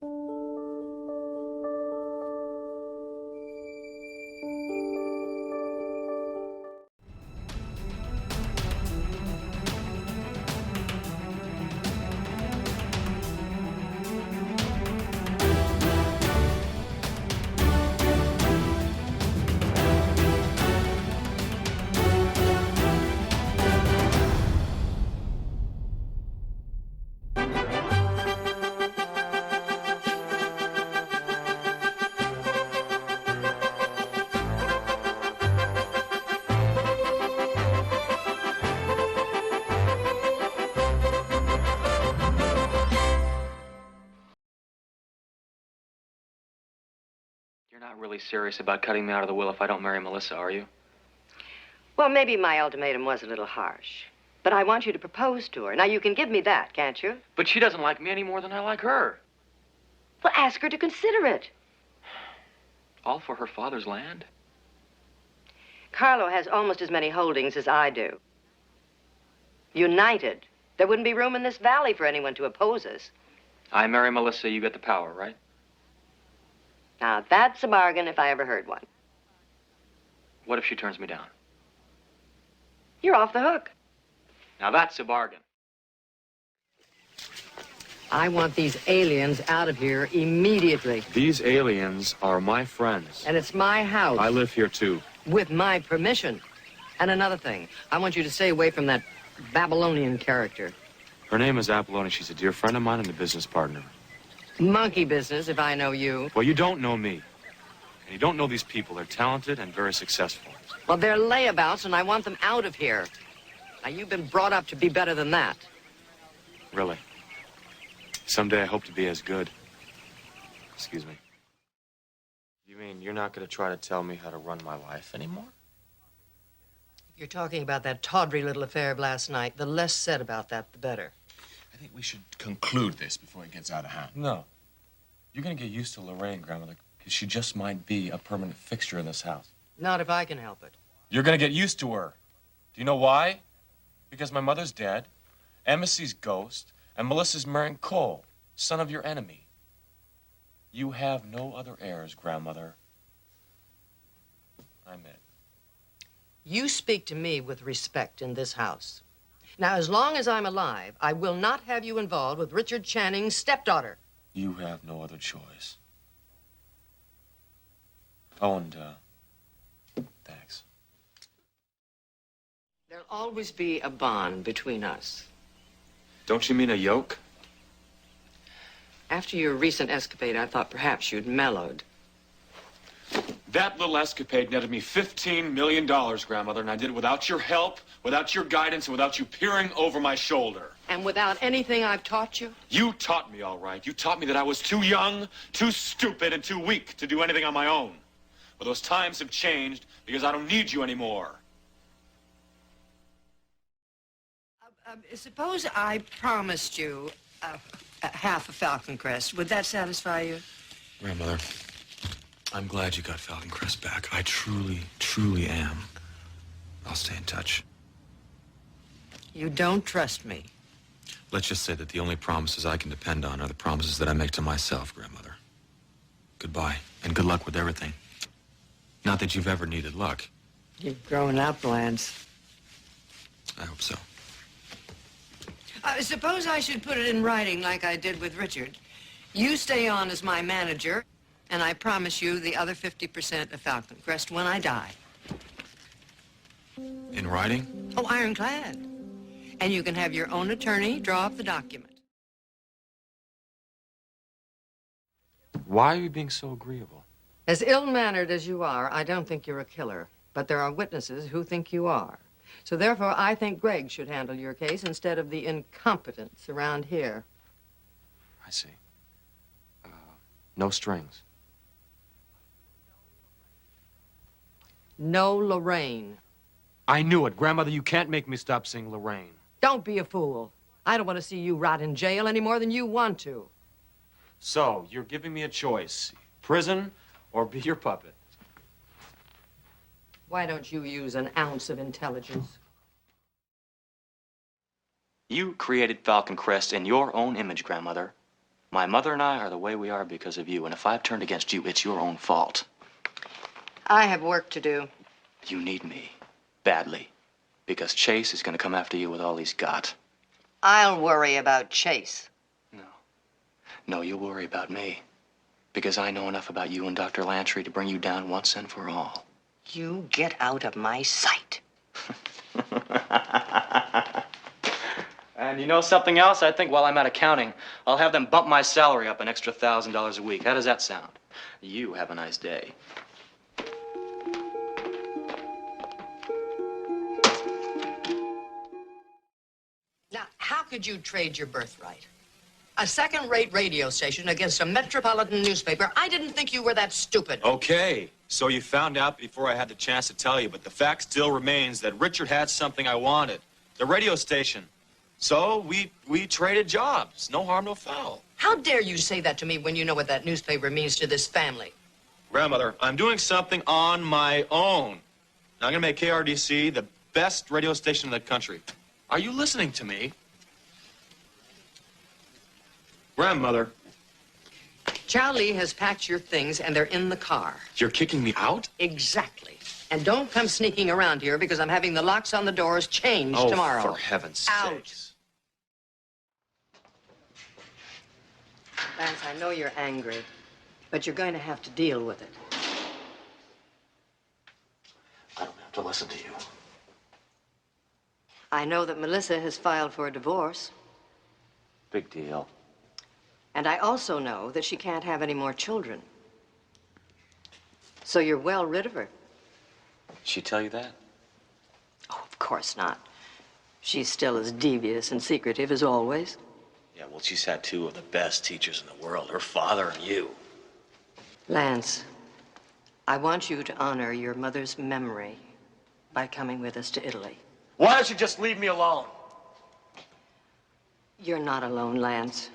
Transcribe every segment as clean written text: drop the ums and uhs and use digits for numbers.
You're not really serious about cutting me out of the will if I don't marry Melissa, are you? Well, maybe my ultimatum was a little harsh. But I want you to propose to her. Now, you can give me that, can't you? But she doesn't like me any more than I like her. Well, ask her to consider it. All for her father's land? Carlo has almost as many holdings as I do. United, there wouldn't be room in this valley for anyone to oppose us. I marry Melissa, you get the power, right? Now, that's a bargain if I ever heard one. What if she turns me down? You're off the hook. Now that's a bargain. I want these aliens out of here immediately. These aliens are my friends. And it's my house. I live here, too. With my permission. And another thing, I want you to stay away from that Babylonian character. Her name is Apollonia. She's a dear friend of mine and a business partner. Monkey business, if I know you. Well, you don't know me. And you don't know these people. They're talented and very successful. Well, they're layabouts, and I want them out of here. Now, you've been brought up to be better than that. Really? Someday I hope to be as good. Excuse me. You mean you're not going to try to tell me how to run my life anymore? You're talking about that tawdry little affair of last night. The less said about that, the better. I think we should conclude this before it gets out of hand. No. You're going to get used to Lorraine, Grandmother, because she just might be a permanent fixture in this house. Not if I can help it. You're going to get used to her. Do you know why? Because my mother's dead, Emmy's ghost, and Melissa's marrying Cole, son of your enemy. You have no other heirs, Grandmother. I'm it. You speak to me with respect in this house. Now, as long as I'm alive, I will not have you involved with Richard Channing's stepdaughter. You have no other choice. Oh, and, thanks. There'll always be a bond between us. Don't you mean a yoke? After your recent escapade, I thought perhaps you'd mellowed. That little escapade netted me $15 million, Grandmother, and I did it without your help, without your guidance, and without you peering over my shoulder. And without anything I've taught you? You taught me, all right. You taught me that I was too young, too stupid, and too weak to do anything on my own. But those times have changed because I don't need you anymore. Suppose I promised you half a Falcon Crest. Would that satisfy you? Grandmother, I'm glad you got Falcon Crest back. I truly, truly am. I'll stay in touch. You don't trust me. Let's just say that the only promises I can depend on are the promises that I make to myself, Grandmother. Goodbye, and good luck with everything. Not that you've ever needed luck. You've grown up, Lance. I hope so. Suppose I should put it in writing like I did with Richard. You stay on as my manager, and I promise you the other 50% of Falcon Crest when I die. In writing? Oh, ironclad. And you can have your own attorney draw up the document. Why are you being so agreeable? As ill-mannered as you are, I don't think you're a killer. But there are witnesses who think you are. So therefore, I think Greg should handle your case instead of the incompetents around here. I see. No strings. No Lorraine. I knew it. Grandmother, you can't make me stop saying Lorraine. Don't be a fool. I don't want to see you rot in jail any more than you want to. So, you're giving me a choice. Prison or be your puppet. Why don't you use an ounce of intelligence? You created Falcon Crest in your own image, Grandmother. My mother and I are the way we are because of you, and if I've turned against you, it's your own fault. I have work to do. You need me. Badly. Because Chase is gonna come after you with all he's got. I'll worry about Chase. No, you'll worry about me. Because I know enough about you and Dr. Lantry to bring you down once and for all. You get out of my sight. And you know something else? I think while I'm out accounting, I'll have them bump my salary up an extra $1,000 a week. How does that sound? You have a nice day. Now, how could you trade your birthright? A second-rate radio station against a metropolitan newspaper? I didn't think you were that stupid. Okay, so you found out before I had the chance to tell you, but the fact still remains that Richard had something I wanted, the radio station. So we traded jobs. No harm, no foul. How dare you say that to me when you know what that newspaper means to this family? Grandmother, I'm doing something on my own. Now, I'm going to make KRDC the best radio station in the country. Are you listening to me? Grandmother. Charlie has packed your things and they're in the car. You're kicking me out? Exactly. And don't come sneaking around here because I'm having the locks on the doors changed tomorrow. For heaven's Out. sakes. Lance, I know you're angry, but you're going to have to deal with it. I don't have to listen to you. I know that Melissa has filed for a divorce. Big deal. And I also know that she can't have any more children. So you're well rid of her. She tell you that? Oh, of course not. She's still as devious and secretive as always. Yeah, well, she's had two of the best teachers in the world, her father and you. Lance, I want you to honor your mother's memory by coming with us to Italy. Why don't you just leave me alone? You're not alone, Lance.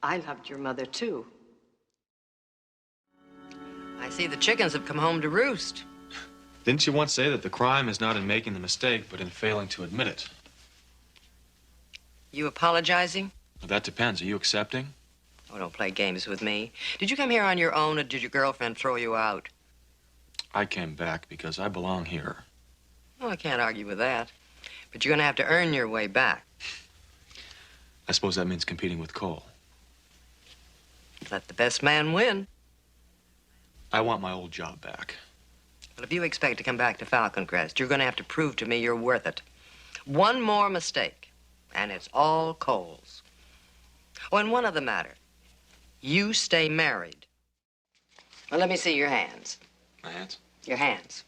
I loved your mother, too. I see the chickens have come home to roost. Didn't you once say that the crime is not in making the mistake, but in failing to admit it? You apologizing? Well, that depends. Are you accepting? Oh, don't play games with me. Did you come here on your own, or did your girlfriend throw you out? I came back because I belong here. Well, I can't argue with that. But you're going to have to earn your way back. I suppose that means competing with Cole. Let the best man win. I want my old job back. Well, if you expect to come back to Falcon Crest, you're going to have to prove to me you're worth it. One more mistake, and it's all Cole's. Oh, and one other matter. You stay married. Well, let me see your hands. My hands? Your hands.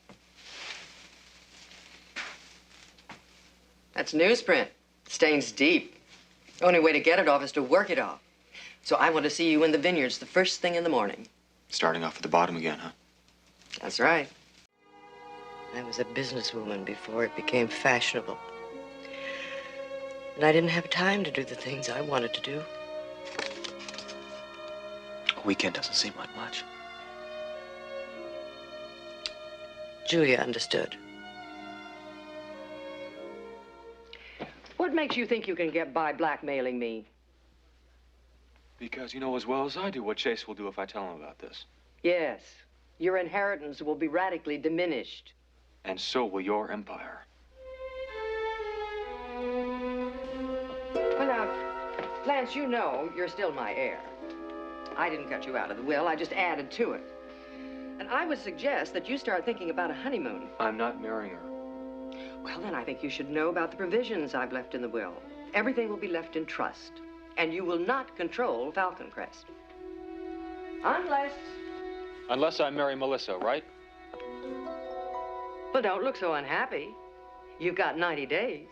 That's newsprint. Stains deep. The only way to get it off is to work it off. So I want to see you in the vineyards the first thing in the morning. Starting off at the bottom again, huh? That's right. I was a businesswoman before it became fashionable. And I didn't have time to do the things I wanted to do. A weekend doesn't seem like much. Julia understood. What makes you think you can get by blackmailing me? Because you know as well as I do what Chase will do if I tell him about this. Yes. Your inheritance will be radically diminished. And so will your empire. Well, now, Lance, you know you're still my heir. I didn't cut you out of the will. I just added to it. And I would suggest that you start thinking about a honeymoon. I'm not marrying her. Well, then I think you should know about the provisions I've left in the will. Everything will be left in trust. And you will not control Falcon Crest. Unless I marry Melissa, right? Well, don't look so unhappy. You've got 90 days.